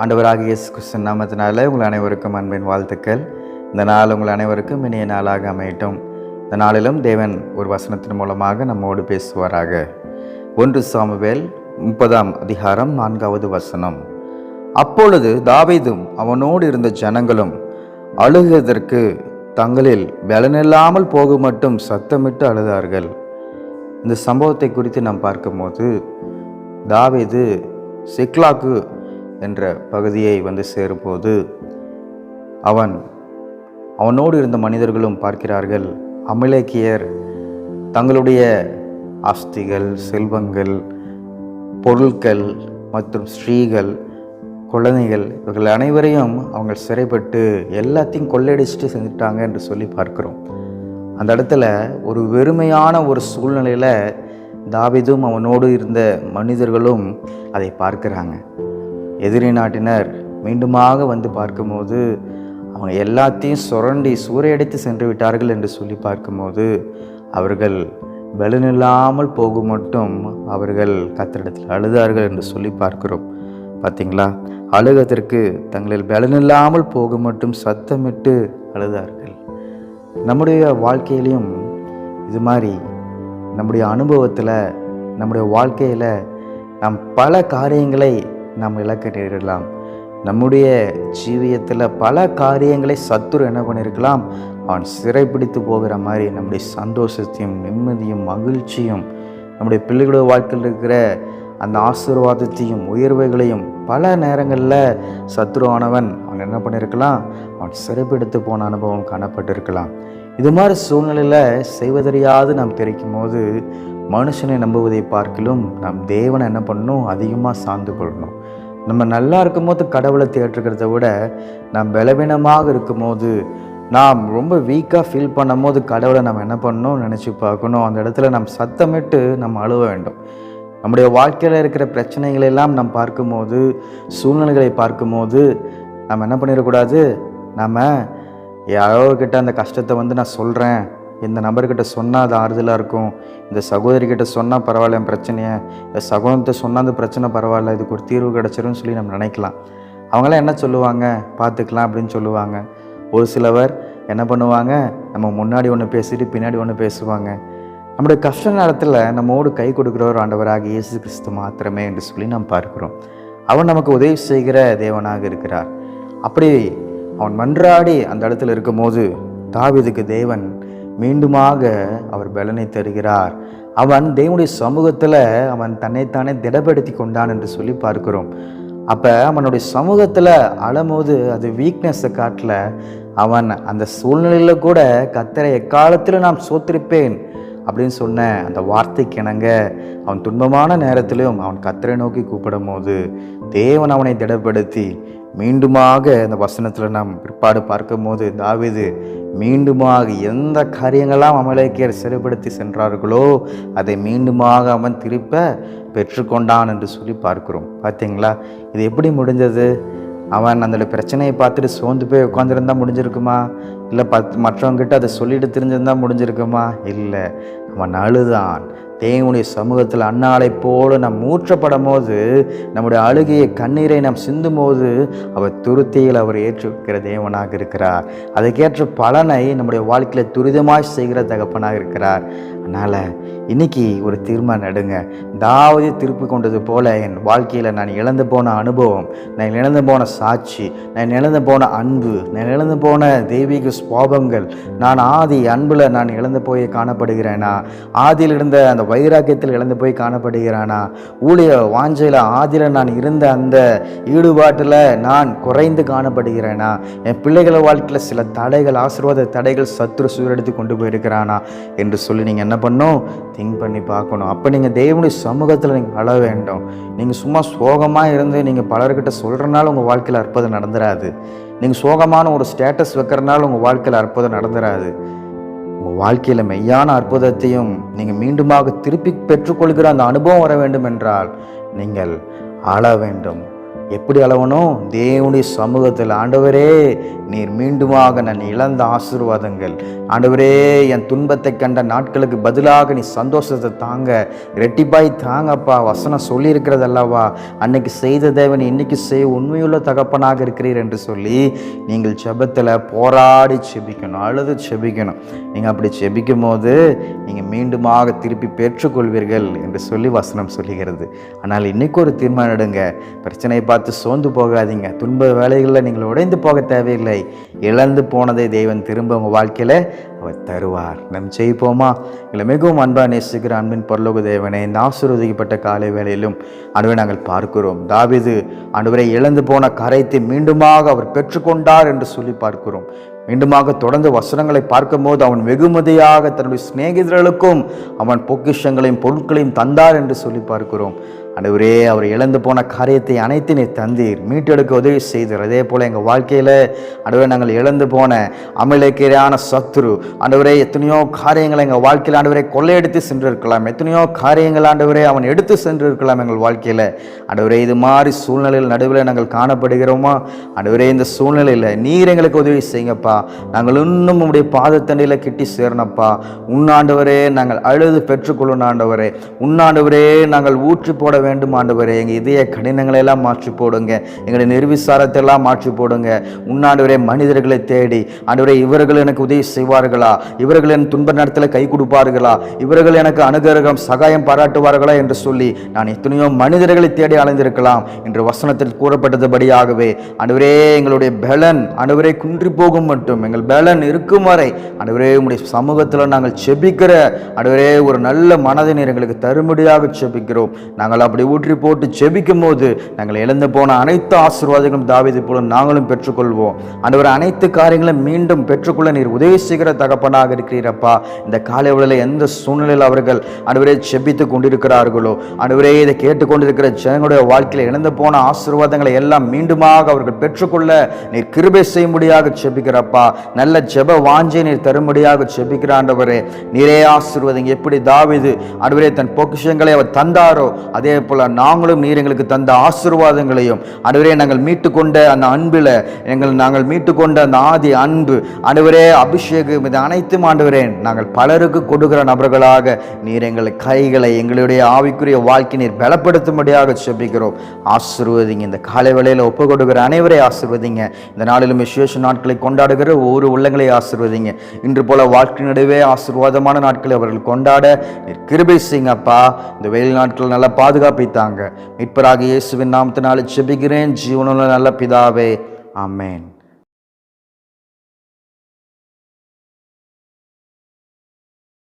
ஆண்டவராகிய இயேசு கிறிஸ்துவின் நாமத்தினாலே உங்கள் அனைவருக்கும் அன்பின் வாழ்த்துக்கள். இந்த நாள் உங்கள் அனைவருக்கும் இனிய நாளாக அமையட்டும். இந்த நாளிலும் தேவன் ஒரு வசனத்தின் மூலமாக நம்மோடு பேசுவாராக. 1 சாமுவேல் 30ஆம் அதிகாரம் 4வது வசனம். அப்பொழுது தாவீதும் அவனோடு இருந்த ஜனங்களும் அழுகிறதற்கு தங்களில் பலனில்லாமல் போக மட்டும் சத்தமிட்டு அழுதார்கள். இந்த சம்பவத்தை குறித்து நாம் பார்க்கும்போது, தாவீது சிக்லாகு என்ற பகுதியை சேரும்போது அவனோடு இருந்த மனிதர்களும் பார்க்கிறார்கள், அமலேக்கியர் தங்களுடைய ஆஸ்திகள், செல்வங்கள், பொருட்கள் மற்றும் ஸ்திரீகள், குழந்தைகள் இவர்கள் அனைவரையும் அவங்க சிறைப்பட்டு எல்லாத்தையும் கொள்ளையடிச்சுட்டு செஞ்சுட்டாங்க என்று சொல்லி பார்க்கிறோம். அந்த இடத்துல ஒரு வெறுமையான ஒரு சூழ்நிலையில் தாவீதும் அவனோடு இருந்த மனிதர்களும் அதை பார்க்கிறாங்க. எதிரி நாட்டினர் மீண்டுமாக பார்க்கும்போது அவங்க எல்லாத்தையும் சுரண்டி சூறையடித்து சென்று விட்டார்கள் என்று சொல்லி பார்க்கும்போது அவர்கள் பலனில்லாமல் போகும் மட்டும் அவர்கள் கர்த்தரிடத்தில் அழுதார்கள் என்று சொல்லி பார்க்கிறோம். பார்த்தீங்களா, அழுகத்திற்கு தங்களில் பலனில்லாமல் போக மட்டும் சத்தமிட்டு அழுதார்கள். நம்முடைய வாழ்க்கையிலையும் இது மாதிரி நம்முடைய அனுபவத்தில், நம்முடைய வாழ்க்கையில் நாம் பல காரியங்களை நாம் இழக்க நேரிடலாம். நம்முடைய ஜீவியத்தில் பல காரியங்களை சத்துரு என்ன பண்ணியிருக்கலாம், அவன் சிறைப்பிடித்து போகிற மாதிரி நம்முடைய சந்தோஷத்தையும் நிம்மதியும் மகிழ்ச்சியும், நம்முடைய பிள்ளைகளுடைய வாழ்க்கையில் இருக்கிற அந்த ஆசீர்வாதத்தையும் உயர்வுகளையும் பல நேரங்களில் சத்துருவானவன் அவன் என்ன பண்ணியிருக்கலாம், அவன் சிறைப்பிடித்து போன அனுபவம் காணப்பட்டிருக்கலாம். இது மாதிரி சூழ்நிலையில் செய்வதறியாது நாம் தெரிக்கும் போது மனுஷனை நம்புவதை பார்க்கிலும் நாம் தேவனை என்ன பண்ணணும், அதிகமாக சார்ந்து கொள்ளணும். நம்ம நல்லா இருக்கும்போது கடவுளை தேற்றுக்கிறத விட நாம் பலவீனமாக இருக்கும்போது, நாம் ரொம்ப வீக்காக ஃபீல் பண்ணும் போது கடவுளை நம்ம என்ன பண்ணணும் நினச்சி பார்க்கணும். அந்த இடத்துல நாம் சத்தமிட்டு நம்ம அழுவ வேண்டும். நம்முடைய வாழ்க்கையில் இருக்கிற பிரச்சனைகளெல்லாம் நாம் பார்க்கும்போது, சூழ்நிலைகளை பார்க்கும்போது நம்ம என்ன பண்ணிடக்கூடாது, நம்ம யாரோக்கிட்ட அந்த கஷ்டத்தை நான் சொல்கிறேன், இந்த நபர்கிட்ட சொன்னால் அது ஆறுதலாக இருக்கும், இந்த சகோதரிக்கிட்ட சொன்னால் பரவாயில்ல என் பிரச்சனையை, இந்த சகோதரத்தை சொன்னால் அந்த பிரச்சனை பரவாயில்ல, இதுக்கு ஒரு தீர்வு கிடச்சிரும்னு சொல்லி நம்ம நினைக்கலாம். அவங்களாம் என்ன சொல்லுவாங்க, பார்த்துக்கலாம் அப்படின்னு சொல்லுவாங்க. ஒரு சிலவர் என்ன பண்ணுவாங்க, நம்ம முன்னாடி ஒன்று பேசிட்டு பின்னாடி ஒன்று பேசுவாங்க. நம்முடைய கஷ்ட நேரத்தில் நம்மோடு கை கொடுக்குறவர் ஆண்டவராக இயேசு கிறிஸ்து மாத்திரமே என்று சொல்லி நாம் பார்க்கிறோம். அவன் நமக்கு உதவி செய்கிற தேவனாக இருக்கிறார். அப்படி அவன் மன்றாடி அந்த இடத்துல இருக்கும்போது தாவீதுக்கு தேவன் மீண்டுமாக அவர் பலனை தருகிறார். அவன் தேவனுடைய சமூகத்தில் அவன் தன்னைத்தானே திடப்படுத்தி கொண்டான் என்று சொல்லி பார்க்கிறோம். அப்போ அவனுடைய சமூகத்தில் அழும்போது அது வீக்னஸை காட்டல, அவன் அந்த சூழ்நிலையில் கூட கர்த்தரை எக்காலத்தில் நான் சோத்திருப்பேன் அப்படின்னு சொன்ன அந்த வார்த்தைக்கு இணங்க அவன் துன்பமான நேரத்திலும் அவன் கர்த்தரை நோக்கி கூப்பிடும் போது தேவன் அவனை திடப்படுத்தி மீண்டுமாக அந்த வசனத்தில் நாம் பிற்பாடு பார்க்கும் போது தாவீது மீண்டுமாக எந்த காரியங்களாம் அமலேக்கியர் சிறைப்படுத்தி சென்றார்களோ அதை மீண்டுமாக அவன் திருப்ப பெற்றுக்கொண்டான் என்று சொல்லி பார்க்கிறோம். பார்த்தீங்களா, இது எப்படி முடிஞ்சது? அவன் அந்த பிரச்சனையை பார்த்துட்டு சோர்ந்து போய் உட்காந்துருந்தா முடிஞ்சிருக்குமா? இல்லை மற்றவங்கிட்ட அதை சொல்லிட்டு தெரிஞ்சிருந்தா முடிஞ்சிருக்குமா? இல்லை, அவன் அழுதான். தேவனுடைய சமூகத்தில் அன்னாளை போல நாம் ஊற்றப்படும் போது, நம்முடைய அழுகையை கண்ணீரை நாம் சிந்தும் போது அவர் துருத்தியில் அவர் ஏற்றுக்கிற தேவனாக இருக்கிறார். அதுக்கேற்ற பலனை நம்முடைய வாழ்க்கையில் துரிதமாய் செய்கிற தகப்பனாக இருக்கிறார். அதனால் இன்னைக்கு ஒரு தீர்மானம் எடுங்க. தாவீது திருப்பி கொண்டது போல என் வாழ்க்கையில் நான் இழந்து போன அனுபவம், நான் இழந்து போன சாட்சி, நான் இழந்து போன அன்பு, நான் இழந்து போன தெய்வீக சுவாபங்கள், நான் ஆதி அன்பில் நான் இழந்து போய் காணப்படுகிறேனா, ஆதியில் இருந்த அந்த வைராக்கியத்தில் இழந்து போய் காணப்படுகிறானா, ஊழிய வாஞ்சையில் ஆதியில் நான் இருந்த அந்த ஈடுபாட்டில் நான் குறைந்து காணப்படுகிறேனா, என் பிள்ளைகள் வாழ்க்கையில் சில தடைகள், ஆசீர்வாத தடைகள் சத்துரு சூழெடுத்து கொண்டு போயிருக்கிறானா என்று சொல்லி நீங்கள் என்ன பண்ணணும், திங்க் பண்ணி பார்க்கணும். அப்போ நீங்கள் தேவனுடைய சமூகத்தில் நீங்கள் அழ வேண்டும். நீங்கள் சும்மா சோகமாக இருந்து நீங்கள் பலர்கிட்ட சொல்கிறனால உங்கள் வாழ்க்கையில் அற்புதம் நடந்துடாது. நீங்கள் சோகமான ஒரு ஸ்டேட்டஸ் வைக்கிறனால உங்கள் வாழ்க்கையில் அற்புதம் நடந்துடாது. உங்கள் வாழ்க்கையில் மெய்யான அற்புதத்தையும் நீங்கள் மீண்டுமாக திருப்பி பெற்றுக்கொள்கிற அந்த அனுபவம் வர வேண்டும் என்றால் நீங்கள் அழ வேண்டும். எப்படி அளவணும்? தேவனுடைய சமூகத்தில், ஆண்டவரே நீர் மீண்டுமாக நான் இழந்த ஆசீர்வாதங்கள், ஆண்டவரே, என் துன்பத்தை கண்ட நாட்களுக்கு பதிலாக நீ சந்தோஷத்தை தாங்க, ரெட்டிப்பாய் தாங்கப்பா. வசனம் சொல்லியிருக்கிறது அல்லவா, அன்னைக்கு செய்த தேவன் இன்னைக்கு செய்ய உண்மையுள்ள தகப்பனாக இருக்கிறீர் என்று சொல்லி நீங்கள் ஜெபத்தில் போராடி செபிக்கணும், அழுது செபிக்கணும். நீங்கள் அப்படி செபிக்கும் போது நீங்கள் மீண்டுமாக திருப்பி பெற்றுக்கொள்வீர்கள் என்று சொல்லி வசனம் சொல்லுகிறது. ஆனால் இன்னைக்கு ஒரு தீர்மானம் எடுங்க. பிரச்சனையை பார்த்து சோர்ந்து போகாதீங்க. துன்ப வேலைகளில் நீங்கள் உடைந்து போக தேவையில்லை. இழந்து போனதை தேவன் திரும்ப உங்கள் வாழ்க்கையில் அவர் தருவார். நம் ஜெயிப்போமா? எங்களை மிகவும் அன்பாக நேசிக்கிற அன்பின் பரலோக தேவனே, இந்த ஆசீர்வதிக்கப்பட்ட காலை வேளையிலும் ஆண்டவரை நாங்கள் பார்க்கிறோம். தாவீது ஆண்டவரை இழந்து போன காரியத்தை மீண்டுமாக அவர் பெற்றுக்கொண்டார் என்று சொல்லி பார்க்கிறோம். மீண்டுமாக தொடர்ந்து வசனங்களை பார்க்கும்போது அவன் வெகுமதியாக தன்னுடைய சிநேகிதர்களுக்கும் அவன் பொக்கிஷங்களையும் பொருட்களையும் தந்தார் என்று சொல்லி பார்க்கிறோம். ஆண்டவரே, அவர் இழந்து போன காரியத்தை அனைத்து நீர் தந்தீர், மீட்டெடுக்க உதவி செய்தீர். அதே போல் எங்கள் வாழ்க்கையில் ஆண்டவரே, நாங்கள் இழந்து போன அமலேக்கியரான சத்துரு ஆண்டவரே, எத்தனையோ காரியங்களை எங்கள் வாழ்க்கையில் ஆண்டவரே கொள்ளையடித்து சென்றிருக்கலாம், எத்தனையோ காரியங்கள் ஆண்டவரே அவன் எடுத்து சென்றிருக்கலாம் எங்கள் வாழ்க்கையில். ஆண்டவரே, இது மாதிரி சூழ்நிலையில் நடுவில் நாங்கள் காணப்படுகிறோமா? ஆண்டவரே, இந்த சூழ்நிலையில் நீர் எங்களுக்கு உதவி செய்யுங்கப்பா. நாங்கள் இன்னும் உங்களுடைய பாதத்தண்டையில் கிட்டி சேரணும்ப்பா. உன்னாண்டவரே நாங்கள் அழுது பெற்றுக்கொள்ளணும் ஆண்டவரே. உன்னாண்டவரே நாங்கள் ஊற்றி போட வேண்டும் ஆண்டவரே. எங்கள் இதய கடினங்களை எல்லாம் மாற்றி போடுங்க, எங்களுடைய நிர்விசாரத்தை எல்லாம் மாற்றி போடுங்க. உன்னாண்டவரே, மனிதர்களை தேடி ஆண்டவரே, இவர்கள் எனக்கு உதவி செய்வார்களா, இவர்கள் என் துன்ப நேரத்தில் கை கொடுப்பார்களா, இவர்கள் எனக்கு அனுகிரகம் சகாயம் பாராட்டுவார்களா என்று சொல்லி நான் எத்தனையோ மனிதர்களை தேடி அலைந்திருக்கலாம். என்று வசனத்தில் கூறப்பட்டதுபடியாகவே ஆண்டவரே, எங்களுடைய பலன் ஆண்டவரே குன்றி போகும் மட்டும், எங்கள் பலன் இருக்கும் வரை ஆண்டவரே உம்முடைய சமூகத்தில் நாங்கள் செபிக்கிற ஆண்டவரே ஒரு நல்ல மனதை நீர் எங்களுக்கு தரும்படியாக செபிக்கிறோம். நாங்கள் அப்படி ஊற்றி போட்டு செபிக்கும் போது நாங்கள் இழந்து போன அனைத்து ஆசீர்வாதங்களும் தாவீது போல நாங்களும் பெற்றுக்கொள்வோம். ஆண்டவர் அனைத்து காரியங்களும் மீண்டும் பெற்றுக்கொள்ள நீர் உதவி செய்கிற தகப்பனாக இருக்கிறீரப்பா. இந்த காலை வேளையில் எந்த சூழ்நிலையில் அவர்கள் ஆண்டவரே செபித்து கொண்டிருக்கிறார்களோ, ஆண்டவரே இதை கேட்டுக்கொண்டிருக்கிற ஜனங்களுடைய வாழ்க்கையில் இழந்து போன ஆசீர்வாதங்களை எல்லாம் மீண்டுமாக அவர்கள் பெற்றுக்கொள்ள நீர் கிருபை செய்யும்படியாக செபிக்கிறப்பா. நல்ல ஜெப வாஞ்சை நீர் தரும்படியாக செபிக்கிற ஆண்டவரே, நீரே ஆசீர்வாதம். எப்படி தாவீது ஆண்டவரே தன் பொக்கிஷங்களை அவர் தந்தாரோ, அதே போல நாங்களும் நீர் எங்களுக்கு தந்த ஆசீர்வாதங்களையும் ஆண்டவரே நாங்கள் மீட்டுக்கொண்ட அந்த அன்பில் நாங்கள் மீட்டுக்கொண்ட அந்த ஆதி அன்பு ஆண்டவரே அபிஷேகம் இது அனைத்தும் ஆண்டவரே நாங்கள் பலருக்கு கொடுக்கிற நபர்களாக நீர் எங்கள் கைகளை எங்களுடைய ஆவிக்குரிய வாழ்க்கை நீர் பலப்படுத்தும்படியாக செபிக்கிறோம். ஆசீர்வதிங்க. இந்த காலை வேளையில் ஒப்பு கொடுக்கிற அனைவரை ஆசீர்வதிங்க. இந்த நாளிலும் விசேஷ நாட்களை கொண்டாடுகிற ஒவ்வொரு உள்ளங்களை ஆசீர்வதிங்க. இன்று போல வாழ்க்கை நடுவே ஆசீர்வாதமான நாட்களை அவர்கள் கொண்டாட நீர் கிருபை செய்யுங்கப்பா. இந்த வெயில் நாட்கள் நல்ல பாதுகாப்பை தாங்க. மீட்பராகிய இயேசுவின் நாமத்தினாலே ஜெபிக்கிறேன் ஜீவனுள்ள நல்ல பிதாவே, ஆமென்.